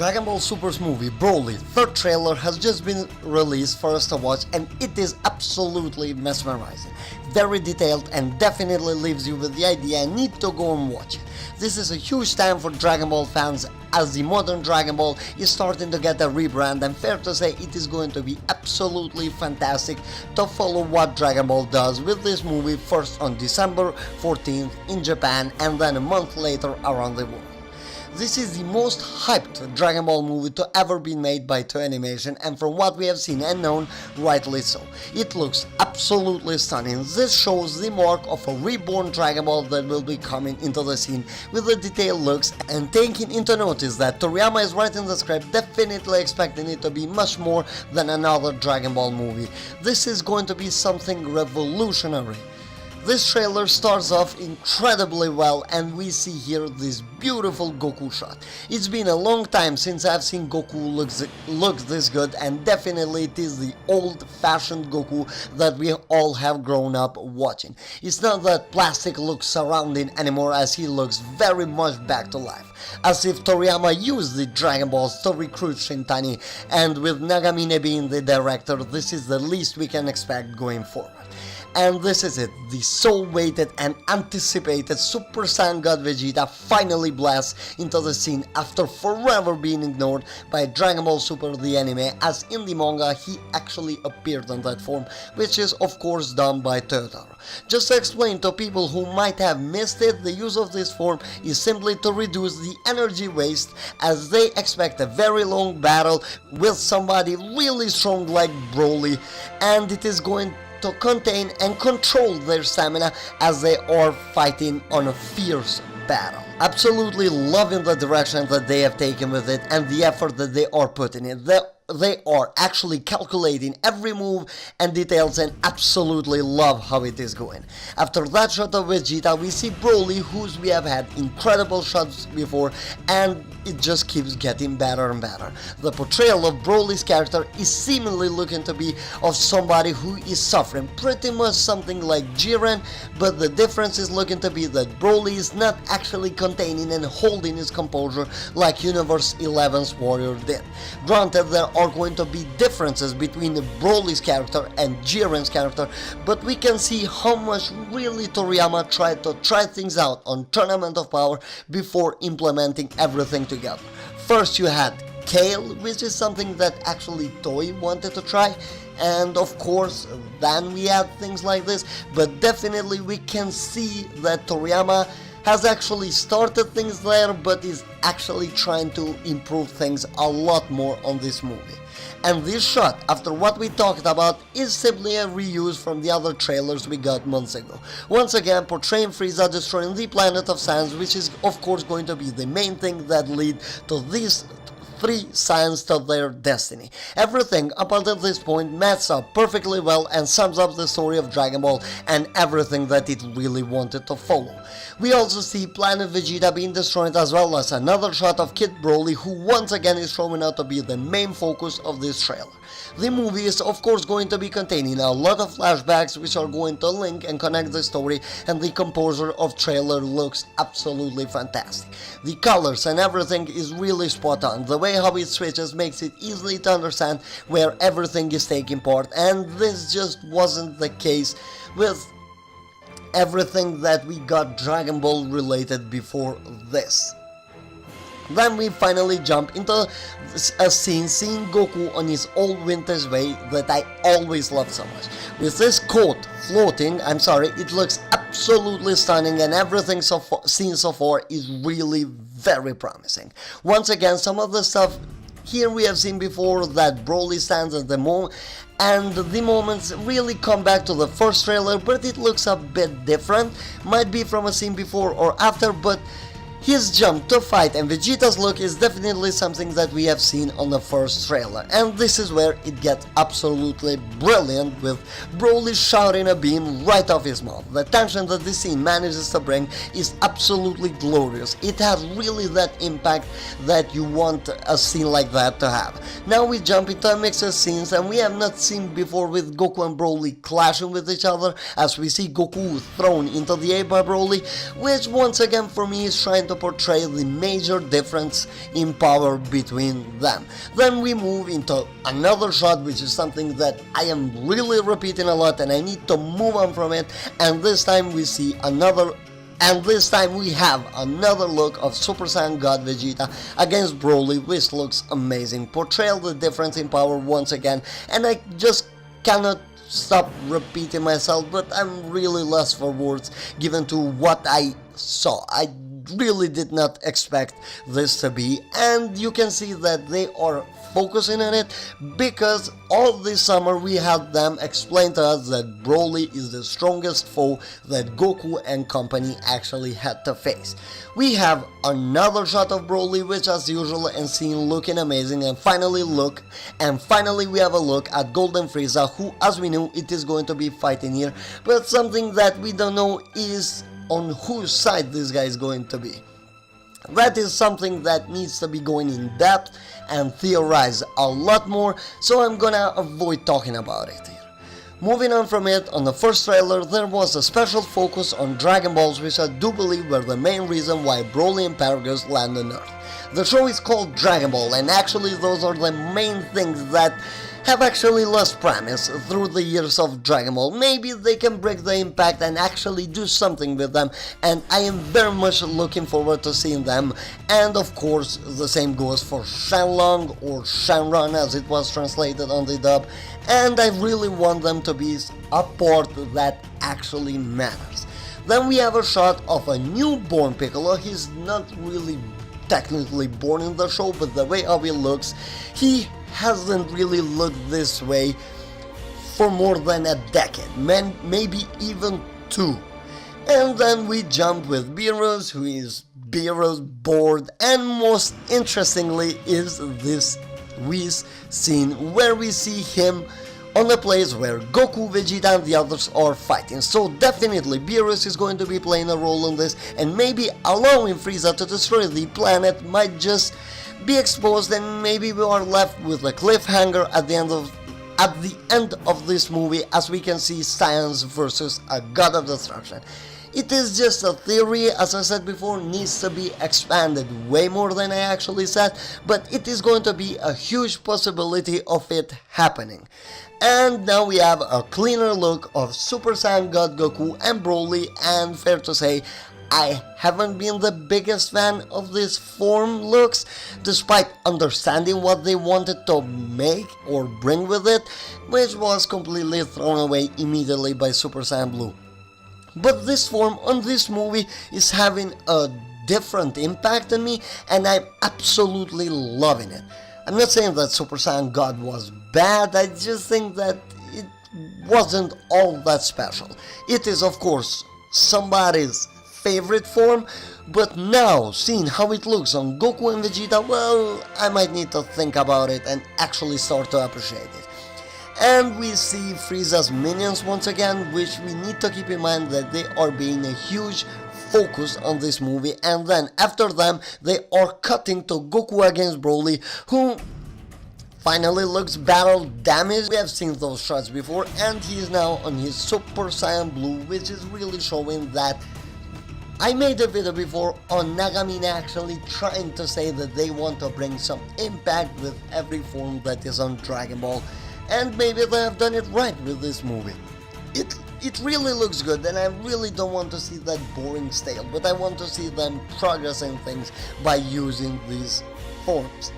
Dragon Ball Super's movie Broly third trailer has just been released for us to watch, and it is absolutely mesmerizing. Very detailed and definitely leaves you with the idea you need to go and watch it. This is a huge time for Dragon Ball fans, as the modern Dragon Ball is starting to get a rebrand, and fair to say it is going to be absolutely fantastic to follow what Dragon Ball does with this movie, first on December 14th in Japan and then a month later around the world. This is the most hyped Dragon Ball movie to ever be made by Toei Animation, and from what we have seen and known, rightly so. It looks absolutely stunning. This shows the mark of a reborn Dragon Ball that will be coming into the scene with the detailed looks, and taking into notice that Toriyama is writing the script, definitely expecting it to be much more than another Dragon Ball movie. This is going to be something revolutionary. This trailer starts off incredibly well, and we see here this beautiful Goku shot. It's been a long time since I've seen Goku look this good, and definitely it is the old-fashioned Goku that we all have grown up watching. It's not that plastic look surrounding anymore, as he looks very much back to life. As if Toriyama used the Dragon Balls to recruit Shintani, and with Nagamine being the director, this is the least we can expect going forward. And this is it, the so-waited and anticipated Super Saiyan God Vegeta finally blasts into the scene after forever being ignored by Dragon Ball Super the anime, as in the manga he actually appeared in that form, which is of course done by Totoro. Just to explain to people who might have missed it, the use of this form is simply to reduce the energy waste, as they expect a very long battle with somebody really strong like Broly, and it is going to contain and control their stamina as they are fighting on a fierce battle. Absolutely loving the direction that they have taken with it and the effort that they are putting in. They are actually calculating every move and details, and absolutely love how it is going. After that shot of Vegeta, we see Broly, whose we have had incredible shots before, and it just keeps getting better and better. The portrayal of Broly's character is seemingly looking to be of somebody who is suffering, pretty much something like Jiren, but the difference is looking to be that Broly is not actually containing and holding his composure like Universe 11's Warrior did. Granted, there are going to be differences between Broly's character and Jiren's character, but we can see how much really Toriyama tried to try things out on Tournament of Power before implementing everything together. First you had Kale, which is something that actually Toei wanted to try, and of course then we had things like this, but definitely we can see that Toriyama has actually started things there, but is actually trying to improve things a lot more on this movie. And this shot, after what we talked about, is simply a reuse from the other trailers we got months ago. Once again portraying Frieza destroying the planet of Saiyans, which is of course going to be the main thing that lead to these three Saiyans to their destiny. Everything up until this point matches up perfectly well and sums up the story of Dragon Ball and everything that it really wanted to follow. We also see Planet Vegeta being destroyed, as well as another shot of Kid Broly, who once again is showing out to be the main focus of this trailer. The movie is of course going to be containing a lot of flashbacks which are going to link and connect the story, and the composure of trailer looks absolutely fantastic. The colors and everything is really spot on. The way how it switches makes it easily to understand where everything is taking part, and this just wasn't the case with everything that we got Dragon Ball related before this. Then we finally jump into a scene seeing Goku on his old vintage way that I always loved so much. With this coat floating, it looks absolutely stunning, and everything seen so far is really very promising. Once again, some of the stuff here we have seen before that Broly stands at the moment, and the moments really come back to the first trailer, but it looks a bit different. Might be from a scene before or after, but his jump to fight and Vegeta's look is definitely something that we have seen on the first trailer, and this is where it gets absolutely brilliant, with Broly shouting a beam right off his mouth. The tension that this scene manages to bring is absolutely glorious. It has really that impact that you want a scene like that to have. Now we jump into a mix of scenes, and we have not seen before, with Goku and Broly clashing with each other, as we see Goku thrown into the air by Broly, which once again for me is trying to portray the major difference in power between them. Then we move into another shot, which is something that I am really repeating a lot and I need to move on from it, and this time we see another And this time we have another look of Super Saiyan God Vegeta against Broly, which looks amazing. Portrayal the difference in power once again, and I just cannot stop repeating myself, but I'm really lost for words given to what I saw. I really did not expect this to be, and you can see that they are focusing on it because all this summer we had them explain to us that Broly is the strongest foe that Goku and company actually had to face. We have another shot of Broly, which as usual and seen looking amazing, and finally we have a look at Golden Frieza, who, as we knew, it is going to be fighting here, but something that we don't know is on whose side this guy is going to be. That is something that needs to be going in depth and theorize a lot more, so I'm gonna avoid talking about it here. Moving on from it, on the first trailer there was a special focus on Dragon Balls, which I do believe were the main reason why Broly and Paragus land on Earth. The show is called Dragon Ball, and actually those are the main things that have actually lost promise through the years of Dragon Ball. Maybe they can break the impact and actually do something with them, and I am very much looking forward to seeing them. And of course the same goes for Shenlong, or Shenron as it was translated on the dub, and I really want them to be a part that actually matters. Then we have a shot of a newborn Piccolo. He's not really technically born in the show, but the way how he looks, he hasn't really looked this way for more than a decade, maybe even two. And then we jump with Beerus, who is Beerus bored, and most interestingly is this Whis scene where we see him on a place where Goku, Vegeta and the others are fighting. So definitely Beerus is going to be playing a role in this, and maybe allowing Frieza to destroy the planet might just be exposed, and maybe we are left with a cliffhanger at the end of this movie, as we can see Saiyans versus a God of Destruction. It is just a theory, as I said before, needs to be expanded way more than I actually said, but it is going to be a huge possibility of it happening. And now we have a cleaner look of Super Saiyan God Goku and Broly, and fair to say, I haven't been the biggest fan of this form looks, despite understanding what they wanted to make or bring with it, which was completely thrown away immediately by Super Saiyan Blue. But this form on this movie is having a different impact on me, and I'm absolutely loving it. I'm not saying that Super Saiyan God was bad, I just think that it wasn't all that special. It is of course somebody's favorite form, but now seeing how it looks on Goku and Vegeta, well, I might need to think about it and actually start to appreciate it. And we see Frieza's minions once again, which we need to keep in mind that they are being a huge focus on this movie, and then after them they are cutting to Goku against Broly, who finally looks battle damaged. We have seen those shots before, and he is now on his Super Saiyan Blue, which is really showing that I made a video before on Nagamine actually trying to say that they want to bring some impact with every form that is on Dragon Ball, and maybe they have done it right with this movie. It really looks good, and I really don't want to see that boring stale, but I want to see them progressing things by using these forms.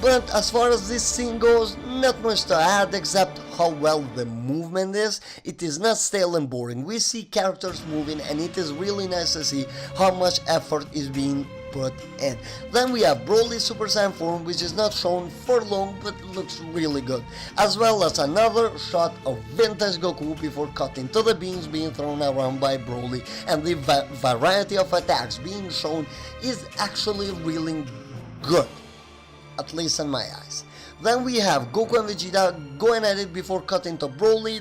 But as far as this scene goes, not much to add except how well the movement is. It is not stale and boring. We see characters moving, and it is really nice to see how much effort is being put in. Then we have Broly's Super Saiyan form, which is not shown for long but looks really good, as well as another shot of vintage Goku before cutting to the beams being thrown around by Broly, and the variety of attacks being shown is actually really good, at least in my eyes. Then we have Goku and Vegeta going at it before cutting to Broly,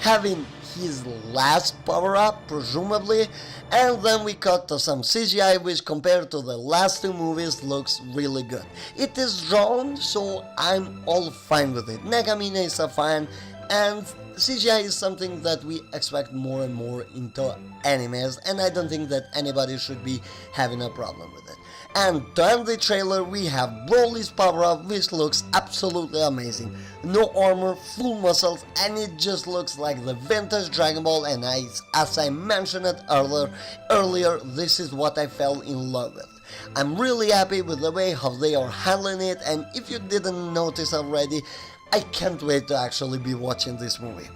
having his last power-up, presumably, and then we cut to some CGI, which compared to the last two movies looks really good. It is drawn, so I'm all fine with it. Nagamine is a fan, and CGI is something that we expect more and more into animes, and I don't think that anybody should be having a problem with it. And to end the trailer, we have Broly's power-up, which looks absolutely amazing. No armor, full muscles, and it just looks like the vintage Dragon Ball, and as I mentioned it earlier, this is what I fell in love with. I'm really happy with the way how they are handling it, and if you didn't notice already, I can't wait to actually be watching this movie.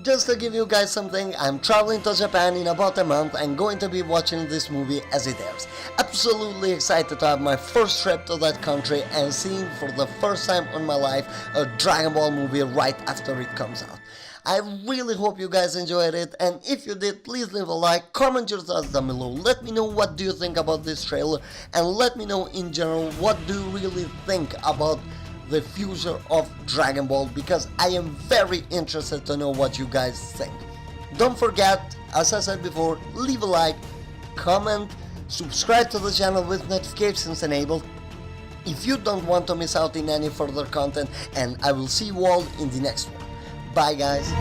Just to give you guys something, I'm traveling to Japan in about a month and going to be watching this movie as it airs. Absolutely excited to have my first trip to that country and seeing for the first time in my life a Dragon Ball movie right after it comes out. I really hope you guys enjoyed it, and if you did, please leave a like, comment your thoughts down below, let me know what do you think about this trailer, and let me know in general what do you really think about the future of Dragon Ball, because I am very interested to know what you guys think. Don't forget, as I said before, leave a like, comment, subscribe to the channel with notifications enabled if you don't want to miss out in any further content, and I will see you all in the next one. Bye guys.